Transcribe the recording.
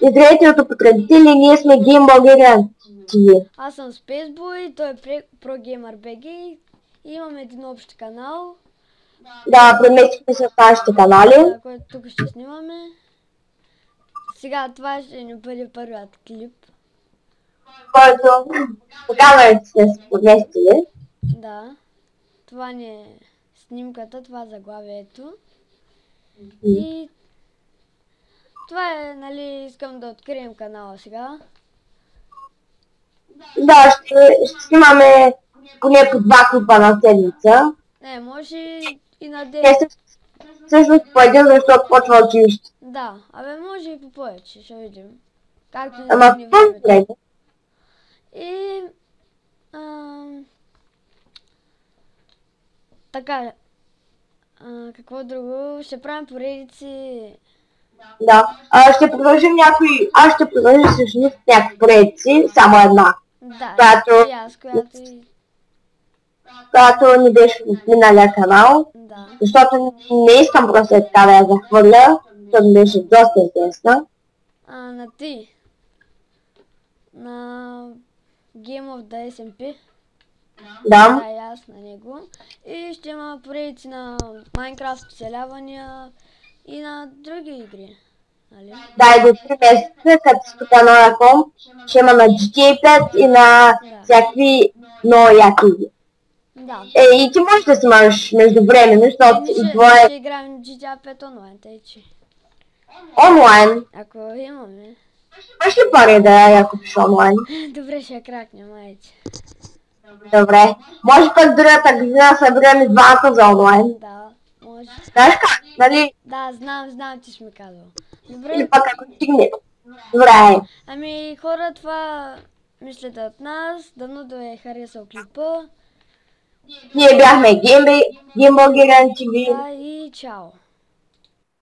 и зрителите потребители, ние сме GameBloger TV. Аз съм Spaceboy, той е ProGamer.bg и имаме един общ канал, Да, преместихме се в нашите канали. който тук ще снимаме. Сега това ще ни бъде първият клип. Който по камерите сме се подместили. Да. Това ни е снимката, това заглавието. И това е, нали, искам да открием канала сега. Да, ще снимаме поне по 2 клипа на седмица. Не, може и на Те ден. всъщност по един, защото почва училище. Да, абе може и по повече, ще видим. Както Ама ни по време. И така, какво друго? Ще правим поредици. Да. Ще продължим някои... Аз ще продължим всъщност някакви поредици, само една. Да, Която- и аз, която и... Която ни беше в миналия канал. Да. Защото не искам просто така да я захвърля, защото беше доста интересна. На ти. На Game of the SMP. Да. Да, и аз на него. И ще има поредици на Minecraft специалявания и на други игри. Нали? Да, и до 3 месеца, като си тук на комп, ще има на GTA 5 и на всякакви много яки игри. Да. И ти можеш да снимаш междувременно, защото Ние и ще твое играем GTA 5 онлайн, тъй че. онлайн. Ако имаме. Имаш ли пари да я купиш онлайн? Добре, ще я кракнем, айде. Добре. Може пък другата година съберем и двамата за онлайн. Да, може. Знаеш как, нали? Да, знам, ти ще ми казал. Добре, Или пък ако стигне. Добре. ами хора, това мислете от нас. Дано да е харесал клипа. Ние бяхме GameBloger TV. Да, и чао.